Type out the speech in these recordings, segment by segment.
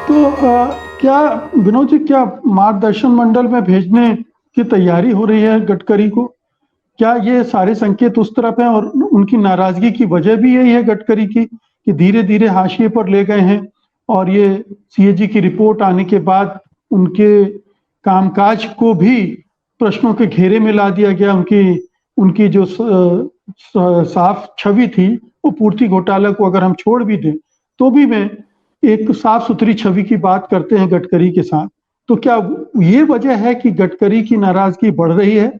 तो क्या विनोद जी, क्या मार्गदर्शन मंडल में भेजने की तैयारी हो रही है गडकरी को? क्या ये सारे संकेत उस तरफ हैं और उनकी नाराजगी की वजह भी यही है गडकरी की कि धीरे धीरे हाशिए पर ले गए हैं और ये सीएजी की रिपोर्ट आने के बाद उनके कामकाज को भी प्रश्नों के घेरे में ला दिया गया। उनकी उनकी जो साफ छवि थी वो पूर्ति घोटाला को अगर हम छोड़ भी दें तो भी मैं एक साफ सुथरी छवि की बात करते हैं गडकरी के साथ। तो क्या ये वजह है कि गडकरी की नाराजगी बढ़ रही है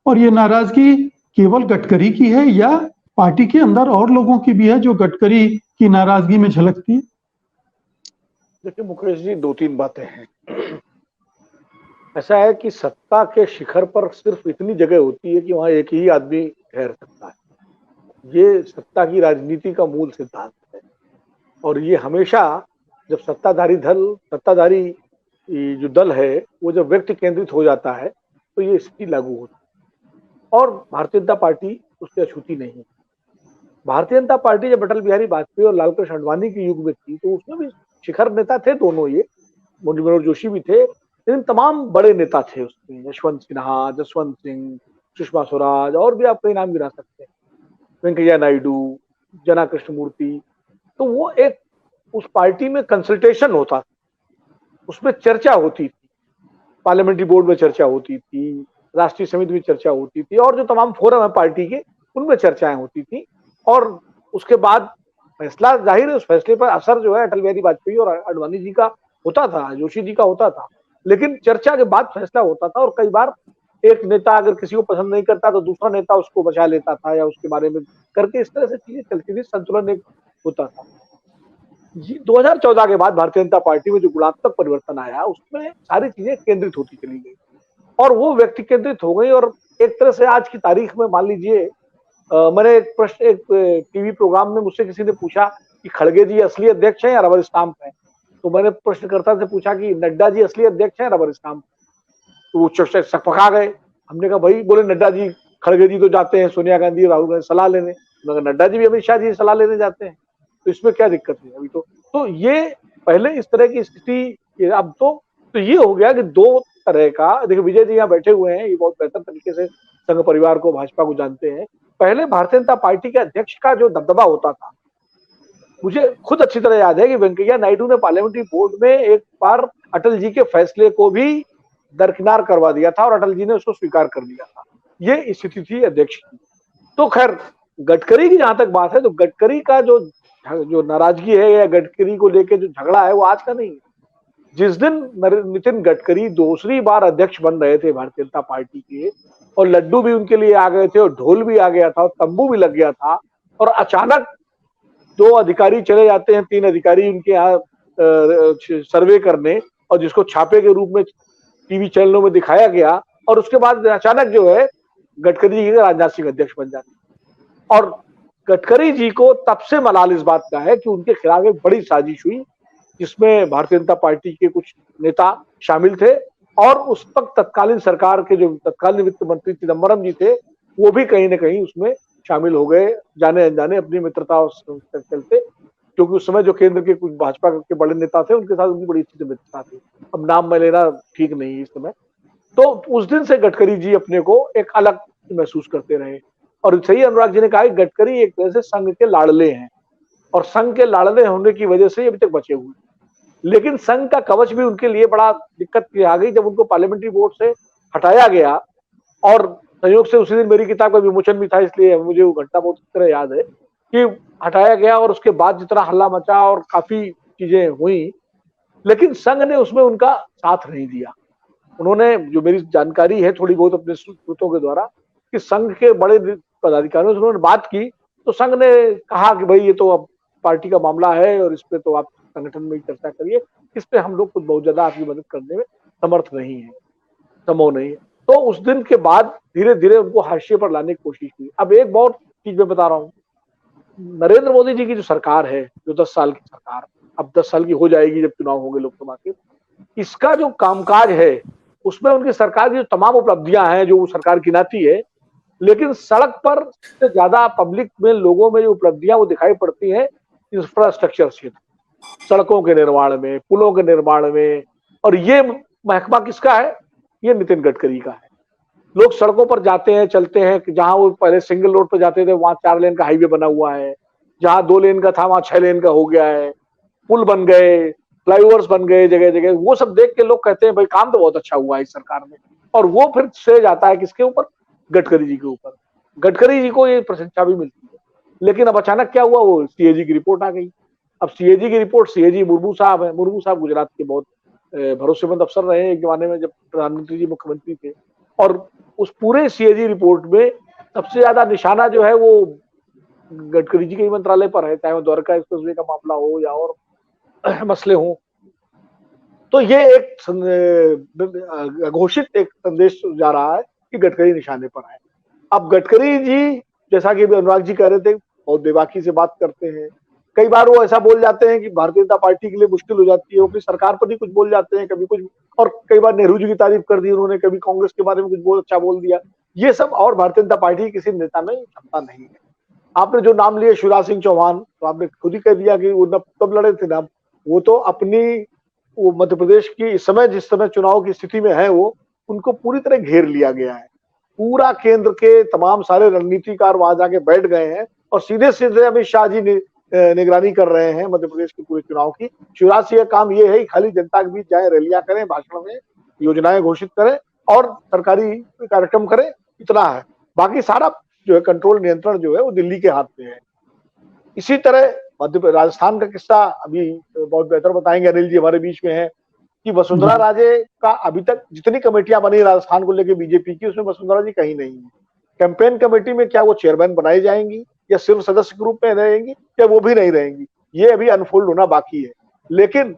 और ये नाराजगी केवल गडकरी की है या पार्टी के अंदर और लोगों की भी है जो गडकरी की नाराजगी में झलकती है? देखिए मुकेश जी, दो तीन बातें हैं। ऐसा है कि सत्ता के शिखर पर सिर्फ इतनी जगह होती है कि वहां एक ही आदमी ठहर सकता है। ये सत्ता की राजनीति का मूल सिद्धांत है और ये हमेशा जब सत्ताधारी जो दल है वो जब व्यक्ति केंद्रित हो जाता है तो ये स्थिति लागू होती है और भारतीय जनता पार्टी उससे अछूती नहीं है। भारतीय जनता पार्टी जब अटल बिहारी वाजपेयी और लालकृष्ण आडवाणी के युग में थी तो उसमें भी शिखर नेता थे दोनों, ये मुरली मनोहर जोशी भी थे, लेकिन तमाम बड़े नेता थे उसमें, यशवंत सिन्हा, जसवंत सिंह, सुषमा स्वराज और भी आप कई नाम गिना सकते हैं, वेंकैया नायडू, जना कृष्णमूर्ति। तो वो एक उस पार्टी में कंसल्टेशन होता था, उसमें चर्चा होती थी, पार्लियामेंट्री बोर्ड में चर्चा होती थी, राष्ट्रीय समिति में चर्चा होती थी और जो तमाम फोरम है पार्टी के उनमें चर्चाएं होती थी और उसके बाद फैसला, जाहिर है उस फैसले पर असर जो है अटल बिहारी वाजपेयी और आडवाणी जी का होता था, जोशी जी का होता था, लेकिन चर्चा के बाद फैसला होता था और कई बार एक नेता अगर किसी को पसंद नहीं करता तो दूसरा नेता उसको बचा लेता था या उसके बारे में करके इस तरह से चीजें चलती थी, संतुलन एक होता था। 2014 के बाद भारतीय जनता पार्टी में जो गुणात्मक परिवर्तन आया उसमें सारी चीजें केंद्रित होती चली गई और वो व्यक्ति केंद्रित हो गई और एक तरह से आज की तारीख में मान लीजिए, मैंने एक टीवी प्रोग्राम में मुझसे किसी ने पूछा कि खड़गे जी असली अध्यक्ष हैं या रबर स्टाम्प हैं, तो मैंने प्रश्नकर्ता से पूछा कि नड्डा जी असली अध्यक्ष हैं रबर स्टाम्प, तो वो सकपका गए। हमने कहा भाई, बोले नड्डा जी, खड़गे जी तो जाते हैं सोनिया गांधी राहुल गांधी सलाह लेने, मगर नड्डा जी भी अमित शाह जी सलाह लेने जाते हैं, तो इसमें क्या दिक्कत है अभी? तो ये पहले इस तरह की स्थिति, अब तो ये हो गया कि दो तरह का, देखिए विजय जी यहाँ बैठे हुए हैं, ये बहुत बेहतर तरीके से संघ परिवार को, भाजपा को जानते हैं। पहले भारतीय जनता पार्टी के अध्यक्ष का जो दबदबा होता था, मुझे खुद अच्छी तरह याद है कि वेंकैया नायडू ने पार्लियामेंट्री बोर्ड में एक बार अटल जी के फैसले को भी दरकिनार करवा दिया था और अटल जी ने उसको स्वीकार कर लिया था। ये स्थिति थी अध्यक्ष की। तो खैर, गडकरी की जहां तक बात है तो गडकरी का जो नाराजगी है या गडकरी को लेकर जो झगड़ा है वो आज का नहीं है। जिस दिन नितिन गडकरी दूसरी बार अध्यक्ष बन रहे थे भारतीय जनता पार्टी के और लड्डू भी उनके लिए आ गए थे और ढोल भी आ गया था और तंबू भी लग गया था और अचानक दो अधिकारी चले जाते हैं, तीन अधिकारी उनके यहाँ सर्वे करने, और जिसको छापे के रूप में टीवी चैनलों में दिखाया गया, और उसके बाद अचानक जो है गडकरी जी राजनाथ सिंह अध्यक्ष बन जाते। और गडकरी जी को तब से मलाल इस बात का है कि उनके खिलाफ एक बड़ी साजिश हुई जिसमें भारतीय जनता पार्टी के कुछ नेता शामिल थे और उस वक्त तत्कालीन सरकार के जो तत्कालीन वित्त मंत्री चिदम्बरम जी थे वो भी कहीं ना कहीं उसमें शामिल हो गए, जाने अनजाने अपनी मित्रता चलते, क्योंकि उस समय जो केंद्र के कुछ भाजपा के बड़े नेता थे उनके साथ उनकी बड़ी अच्छी मित्रता थी। अब नाम मैं लेना ठीक नहीं इस समय। तो उस दिन से गडकरी जी अपने को एक अलग महसूस करते रहे और सही अनुराग जी ने कहा कि गडकरी एक तरह से संघ के लाडले हैं और संघ के लाडले होने की वजह से अभी तक बचे हुए, लेकिन संघ का कवच भी उनके लिए बड़ा दिक्कत की आ गई जब उनको पार्लियामेंट्री बोर्ड से हटाया गया। और संयोग से उसी दिन मेरी किताब का विमोचन भी था, इसलिए मुझे वो घटना बहुत तरह याद है कि हटाया गया और उसके बाद जितना हल्ला मचा और काफी चीजें हुई, लेकिन संघ ने उसमें उनका साथ नहीं दिया। उन्होंने, जो मेरी जानकारी है थोड़ी बहुत अपने सूत्रों के द्वारा, कि संघ के बड़े पदाधिकारियों से उन्होंने बात की तो संघ ने कहा कि भाई ये तो अब पार्टी का मामला है और इस पे तो आप संगठन में चर्चा करिए, इस पे हम लोग कुछ बहुत ज्यादा आपकी मदद करने में समर्थ नहीं है, संभव नहीं है। तो उस दिन के बाद धीरे धीरे उनको हाशिए पर लाने की कोशिश की। अब एक बहुत चीज मैं बता रहा हूँ, नरेंद्र मोदी जी की जो सरकार है, जो 10 साल की सरकार, अब 10 साल की हो जाएगी जब चुनाव होंगे लोकसभा के, इसका जो कामकाज है उसमें उनकी सरकार की जो तमाम उपलब्धियां हैं जो सरकार गिनाती है, लेकिन सड़क पर से ज्यादा पब्लिक में, लोगों में जो उपलब्धियां वो दिखाई पड़ती हैं इंफ्रास्ट्रक्चर क्षेत्र, सड़कों के निर्माण में, पुलों के निर्माण में। और ये महकमा किसका है? ये नितिन गडकरी का है। लोग सड़कों पर जाते हैं, चलते हैं, जहां वो पहले सिंगल रोड पर जाते थे वहां 4 लेन का हाईवे बना हुआ है, जहां 2 लेन का था वहां 6 लेन का हो गया है, पुल बन गए, फ्लाईओवर्स बन गए जगह जगह। वो सब देख के लोग कहते हैं भाई काम तो बहुत अच्छा हुआ है इस सरकार में। और वो फिर श्रेय जाता है किसके ऊपर? गडकरी जी के ऊपर। गडकरी जी को ये प्रशंसा भी मिलती है। लेकिन अब अचानक क्या हुआ, वो सीएजी की रिपोर्ट आ गई। अब सीएजी की रिपोर्ट, सीएजी मुर्मू साहब है। मुर्मू साहब गुजरात के बहुत भरोसेमंद अफसर रहे एक जमाने में जब प्रधानमंत्री जी मुख्यमंत्री थे। और उस पूरे सीएजी रिपोर्ट में सबसे ज्यादा निशाना जो है वो गडकरी जी के मंत्रालय पर है, चाहे वो द्वारका एक्सप्रेसवे का मामला हो या और मसले हों। तो ये एक घोषित एक संदेश जा रहा है कि गडकरी निशाने पर है। अब गडकरी जी, जैसा कि अनुराग जी कह रहे थे, बहुत बेबाकी से बात करते हैं। कई बार वो ऐसा बोल जाते हैं कि भारतीय जनता पार्टी के लिए मुश्किल हो जाती है। वो अपनी सरकार पर ही कुछ बोल जाते हैं, कभी कुछ। और कई बार नेहरू जी की तारीफ कर दी उन्होंने, कभी कांग्रेस के बारे में कुछ बहुत अच्छा बोल दिया। ये सब और भारतीय जनता पार्टी किसी नेता में क्षमता नहीं है। आपने जो नाम लिए शिवराज सिंह चौहान, तो आपने खुद ही कह दिया कि वो कब लड़े थे ना। वो तो अपनी, वो मध्य प्रदेश की इस समय जिस समय चुनाव की स्थिति में है, वो उनको पूरी तरह घेर लिया गया है। पूरा केंद्र के तमाम सारे रणनीतिकार वहां जाके बैठ गए हैं और सीधे सीधे अमित शाह जी निगरानी कर रहे हैं मध्य प्रदेश के पूरे चुनाव की। शिवराज सिंह का काम ये है खाली जनता के बीच जाए, रैलियां करें, भाषण में योजनाएं घोषित करें और सरकारी कार्यक्रम करें, इतना है। बाकी सारा जो है कंट्रोल, नियंत्रण जो है वो दिल्ली के हाथ में है। इसी तरह मध्य राजस्थान का किस्सा अभी बहुत बेहतर बताएंगे, अनिल जी हमारे बीच में है, कि वसुंधरा राजे का अभी तक जितनी कमेटियां बनी राजस्थान को लेकर बीजेपी की, उसमें वसुंधरा जी कहीं नहीं है। कैंपेन कमेटी में क्या वो चेयरमैन बनाई जाएंगी या सिर्फ सदस्य के रूप में रहेंगी या वो भी नहीं रहेंगी, ये अभी अनफोल्ड होना बाकी है। लेकिन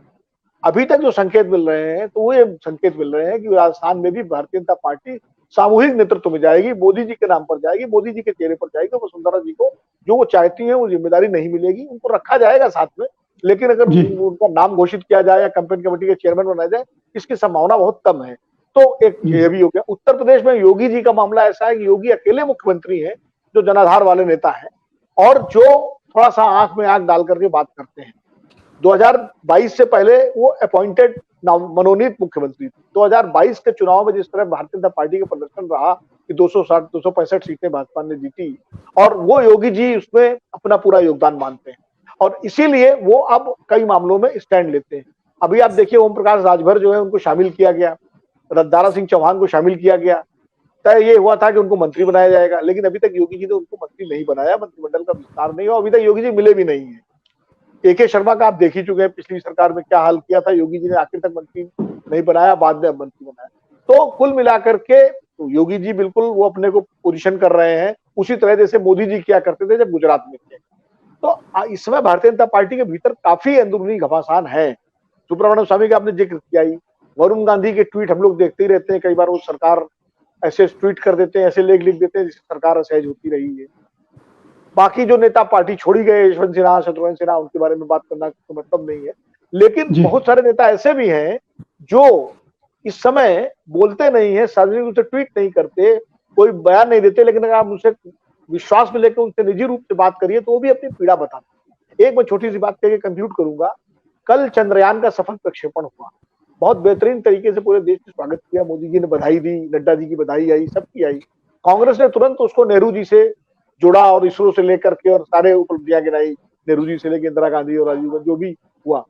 अभी तक जो संकेत मिल रहे हैं, तो वो ये संकेत मिल रहे हैं कि राजस्थान में भी भारतीय जनता पार्टी सामूहिक नेतृत्व में जाएगी, मोदी जी के नाम पर जाएगी, मोदी जी के चेहरे पर जाएगी। वसुंधरा जी को जो वो चाहती है वो जिम्मेदारी नहीं मिलेगी, उनको रखा जाएगा साथ में। लेकिन अगर उनका नाम घोषित किया जाए या कैंपेन कमेटी के चेयरमैन बनाया जाए, इसकी संभावना बहुत कम है। तो एक ये भी हो गया। उत्तर प्रदेश में योगी जी का मामला ऐसा है कि योगी अकेले मुख्यमंत्री हैं जो जनाधार वाले नेता हैं और जो थोड़ा सा आंख में आंख डाल करके बात करते हैं। 2022 से पहले वो अपॉइंटेड मनोनीत मुख्यमंत्री थे। 2022 के चुनाव में जिस तरह भारतीय जनता पार्टी का प्रदर्शन रहा कि 265 सीटें भाजपा ने जीती, और वो योगी जी उसमें अपना पूरा योगदान मानते हैं और इसीलिए वो अब कई मामलों में स्टैंड लेते हैं। अभी आप देखिए ओम प्रकाश राजभर जो है उनको शामिल किया गया, दारा सिंह चौहान को शामिल किया गया। तय ये हुआ था कि उनको मंत्री बनाया जाएगा, लेकिन अभी तक योगी जी ने उनको मंत्री नहीं बनाया, मंत्रिमंडल का विस्तार नहीं हुआ, अभी तक योगी जी मिले भी नहीं है। AK शर्मा का आप देख ही चुके हैं, पिछली सरकार में क्या हाल किया था, योगी जी ने आखिर तक मंत्री नहीं बनाया, बाद में अब मंत्री बनाया। तो कुल मिलाकर के योगी जी बिल्कुल वो अपने को पोजीशन कर रहे हैं उसी तरह जैसे मोदी जी किया करते थे जब गुजरात में थे। तो इस समय भारतीय जनता पार्टी के भीतर काफी अंदरूनी घमासान है। सुब्रमण्यम स्वामी का आपने जिक्र किया ही, वरुण गांधी के ट्वीट हम लोग देखते ही रहते हैं। कई बार वो सरकार ऐसे ट्वीट कर देते हैं, ऐसे लेख लिख देते हैं जिससे सरकार असहज होती रही है। बाकी जो नेता पार्टी छोड़ी गए, यशवंत सिन्हा, शत्रुघ्न सिन्हा, उनके बारे में बात करना तो मतलब नहीं है। लेकिन बहुत सारे नेता ऐसे भी हैं जो इस समय बोलते नहीं है, सार्वजनिक रूप से ट्वीट नहीं करते, कोई बयान नहीं देते, लेकिन अगर आप उनसे विश्वास में लेकर उनसे निजी रूप से बात करिए तो वो भी अपनी पीड़ा बताते हैं। एक मैं छोटी सी बात करके कंक्लूड करूंगा। कल चंद्रयान का सफल प्रक्षेपण हुआ, बहुत बेहतरीन तरीके से पूरे देश ने स्वागत किया, मोदी जी ने बधाई दी, नड्डा जी की बधाई आई, सबकी आई। कांग्रेस ने तुरंत उसको नेहरू जी से जुड़ा और इसरो से लेकर के और सारे उपलब्धियां गिनाई, नेहरू जी से लेकर इंदिरा गांधी और राजीव गांधी, जो भी हुआ।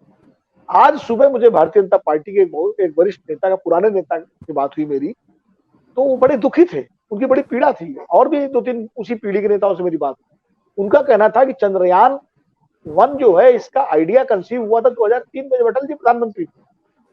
आज सुबह मुझे भारतीय जनता पार्टी के एक वरिष्ठ नेता का, पुराने नेता की बात हुई मेरी, तो वो बड़े दुखी थे, उनकी बड़ी पीड़ा थी। और भी 2-3 उसी पीढ़ी के नेताओं से मेरी बात, उनका कहना था कि चंद्रयान 1 जो है इसका आइडिया कंसीव हुआ था 2003 में, जब अटल जी प्रधानमंत्री थे।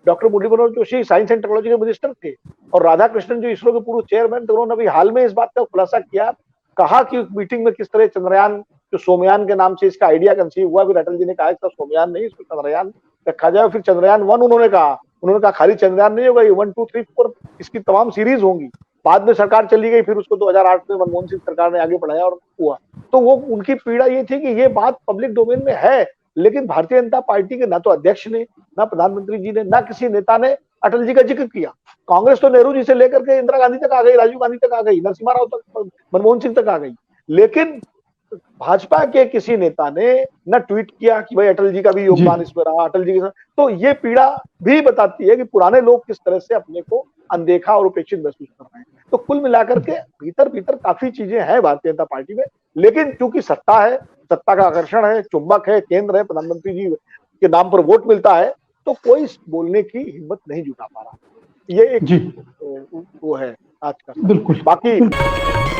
Doctor Murli Manohar Joshi science and technology के मिनिस्टर थे और राधाकृष्णन जो इसरो के पूर्व चेयरमैन थे, उन्होंने अभी हाल में इस बात का खुलासा किया, कहा कि मीटिंग में किस तरह चंद्रयान जो सोमयान के नाम से इसका आइडिया कंसीव हुआ। फिर अटल जी ने कहा इसका सोमयान नहीं, इसको चंद्रयान रखा जाए। फिर चंद्रयान 1 उन्होंने कहा खाली चंद्रयान नहीं होगा, ये 1, 2, 3, 4 इसकी तमाम सीरीज होंगी। बाद में सरकार चली गई, फिर उसको 2008 में मनमोहन सिंह सरकार ने आगे बढ़ाया और हुआ। तो वो उनकी पीड़ा ये थी कि ये बात पब्लिक डोमेन में है, लेकिन भारतीय जनता पार्टी के ना तो अध्यक्ष ने, ना प्रधानमंत्री जी ने, ना किसी नेता ने अटल जी का जिक्र किया। कांग्रेस तो नेहरू जी से लेकर के इंदिरा गांधी तक आ गई, राजीव गांधी तक आ गई, नरसिम्हा राव तक, मनमोहन सिंह तक आ गई, लेकिन भाजपा के किसी नेता ने न ट्वीट किया कि भाई अटल जी का भी योगदान इसमें रहा, अटल जी के साथ, तो ये पीड़ा भी बताती है कि पुराने लोग किस तरह से अपने को अनदेखा और उपेक्षित महसूस कर रहे हैं। तो कुल मिलाकर के भीतर भीतर काफी चीजें हैं भारतीय जनता पार्टी में, लेकिन चूंकि सत्ता है, सत्ता का आकर्षण है, चुंबक है, केंद्र है, प्रधानमंत्री जी के नाम पर वोट मिलता है, तो कोई बोलने की हिम्मत नहीं जुटा पा रहा। ये एक जी वो है आज का। बिल्कुल बाकी बिल्कुल।